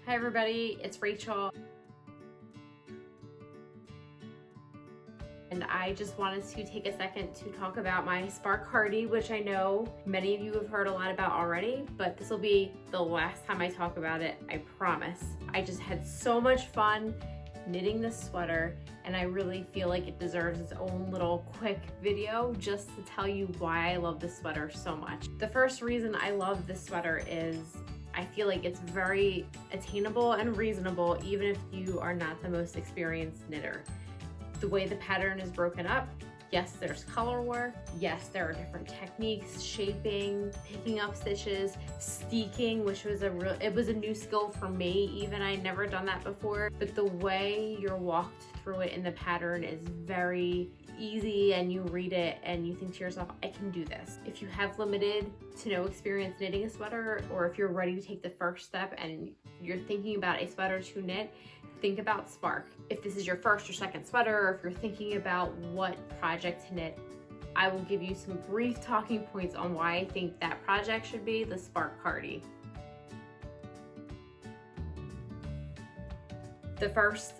Hi everybody, it's Rachel. And I just wanted to take a second to talk about my Spark Cardi, which I know many of you have heard a lot about already, but this will be the last time I talk about it, I promise. I just had so much fun knitting this sweater, and I really feel like it deserves its own little quick video just to tell you why I love this sweater so much. The first reason I love this sweater is I feel like it's very attainable and reasonable even if you are not the most experienced knitter. The way the pattern is broken up, yes, there's color work, yes, there are different techniques, shaping, picking up stitches, steeking, which was it was a new skill for me, even I'd never done that before, but the way you're walked through it in the pattern is very easy, and you read it and you think to yourself, I can do this. If you have limited to no experience knitting a sweater, or if you're ready to take the first step and you're thinking about a sweater to knit, think about Spark. If this is your first or second sweater, or if you're thinking about what project to knit, I will give you some brief talking points on why I think that project should be the Spark Cardi. The first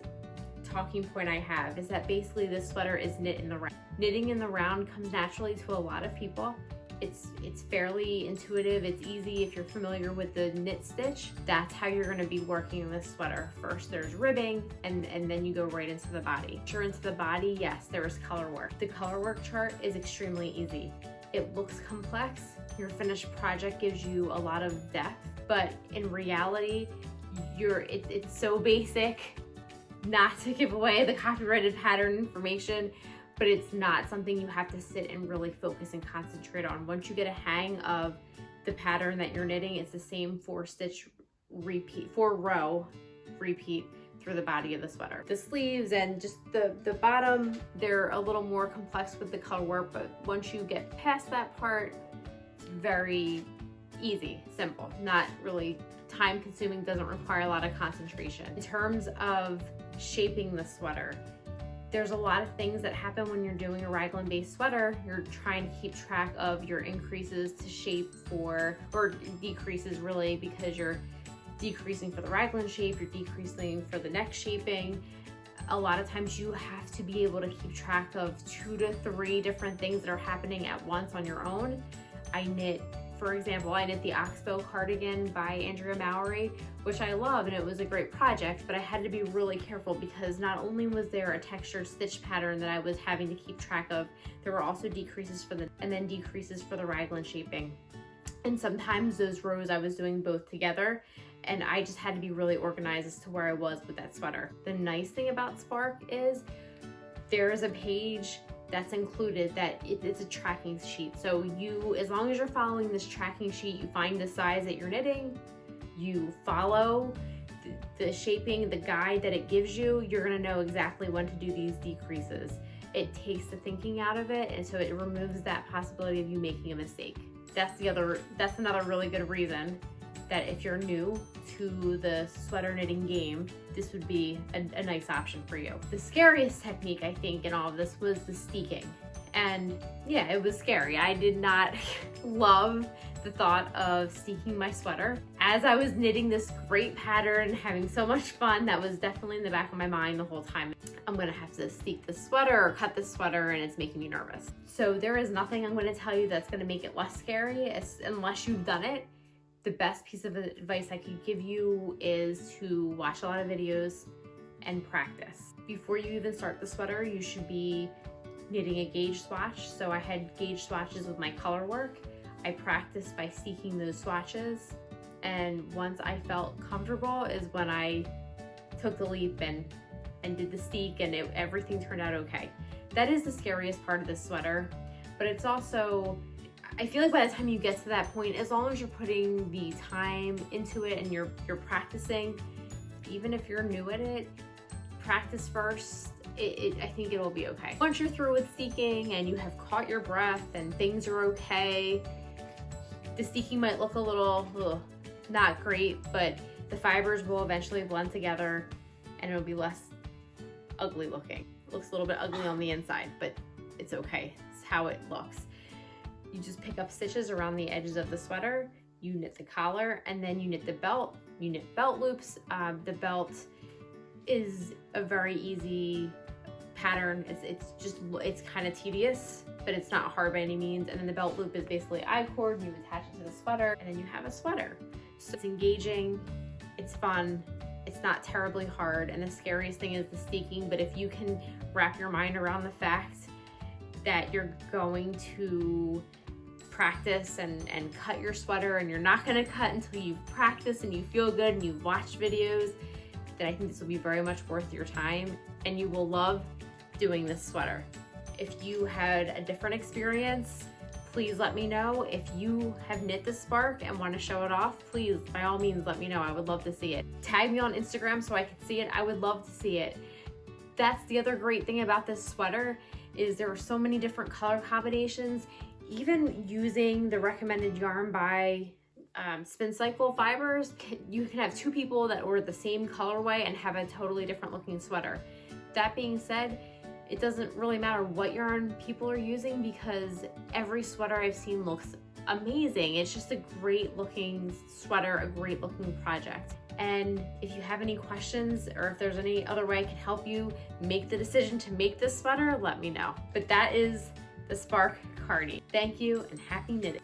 talking point I have is that basically this sweater is knit in the round. Knitting in the round comes naturally to a lot of people. It's fairly intuitive, it's easy if you're familiar with the knit stitch. That's how you're gonna be working in this sweater. First there's ribbing, and then you go right into the body. Sure, into the body, yes, there is color work. The color work chart is extremely easy. It looks complex. Your finished project gives you a lot of depth, but in reality, it's so basic, not to give away the copyrighted pattern information, but it's not something you have to sit and really focus and concentrate on. Once you get a hang of the pattern that you're knitting, it's the same 4-row repeat through the body of the sweater. The sleeves and just the bottom, they're a little more complex with the color work, but once you get past that part, it's very easy, simple, not really time consuming, doesn't require a lot of concentration. In terms of shaping the sweater, there's a lot of things that happen when you're doing a raglan based sweater. You're trying to keep track of your increases to shape or decreases really, because you're decreasing for the raglan shape, you're decreasing for the neck shaping. A lot of times you have to be able to keep track of 2 to 3 different things that are happening at once on your own. For example, I knit the Oxbow cardigan by Andrea Mowry, which I love, and it was a great project, but I had to be really careful because not only was there a textured stitch pattern that I was having to keep track of, there were also decreases and then decreases for the raglan shaping. And sometimes those rows I was doing both together, and I just had to be really organized as to where I was with that sweater. The nice thing about Spark is there is a page that's included that it's a tracking sheet. So as long as you're following this tracking sheet, you find the size that you're knitting, you follow the shaping, the guide that it gives you, you're gonna know exactly when to do these decreases. It takes the thinking out of it, and so it removes that possibility of you making a mistake. That's another really good reason that if you're new to the sweater knitting game, this would be a nice option for you. The scariest technique, I think, in all of this was the steeking. And yeah, it was scary. I did not love the thought of steeking my sweater. As I was knitting this great pattern, having so much fun, that was definitely in the back of my mind the whole time. I'm gonna have to steek this sweater or cut this sweater, and it's making me nervous. So there is nothing I'm gonna tell you that's gonna make it less scary unless you've done it. The best piece of advice I could give you is to watch a lot of videos and practice. Before you even start the sweater, you should be knitting a gauge swatch. So I had gauge swatches with my color work. I practiced by steeking those swatches, and once I felt comfortable is when I took the leap and did the steek, and everything turned out okay. That is the scariest part of this sweater, but it's also, I feel like by the time you get to that point, as long as you're putting the time into it and you're practicing, even if you're new at it, practice first. I think it'll be okay. Once you're through with steeking and you have caught your breath and things are okay, the steeking might look a little not great, but the fibers will eventually blend together and it'll be less ugly looking. It looks a little bit ugly on the inside, but it's okay. It's how it looks. You just pick up stitches around the edges of the sweater, you knit the collar, and then you knit the belt you knit belt loops. The belt is a very easy pattern. It's kind of tedious, but it's not hard by any means. And then the belt loop is basically I-cord, you attach it to the sweater, and then you have a sweater. So it's engaging, it's fun, it's not terribly hard, and the scariest thing is the steeking, but if you can wrap your mind around the fact that you're going to practice and cut your sweater, and you're not gonna cut until you've practiced and you feel good and you've watched videos, then I think this will be very much worth your time, and you will love doing this sweater. If you had a different experience, please let me know. If you have knit the spark and want to show it off, please, by all means, let me know. I would love to see it. Tag me on Instagram so I can see it. I would love to see it. That's the other great thing about this sweater, is there are so many different color combinations. Even using the recommended yarn by Spin Cycle Fibers, you can have two people that order the same colorway and have a totally different looking sweater. That being said, it doesn't really matter what yarn people are using, because every sweater I've seen looks amazing. It's just a great looking sweater, a great looking project. And if you have any questions, or if there's any other way I can help you make the decision to make this sweater, let me know. But that is the Spark Cardi. Thank you and happy knitting.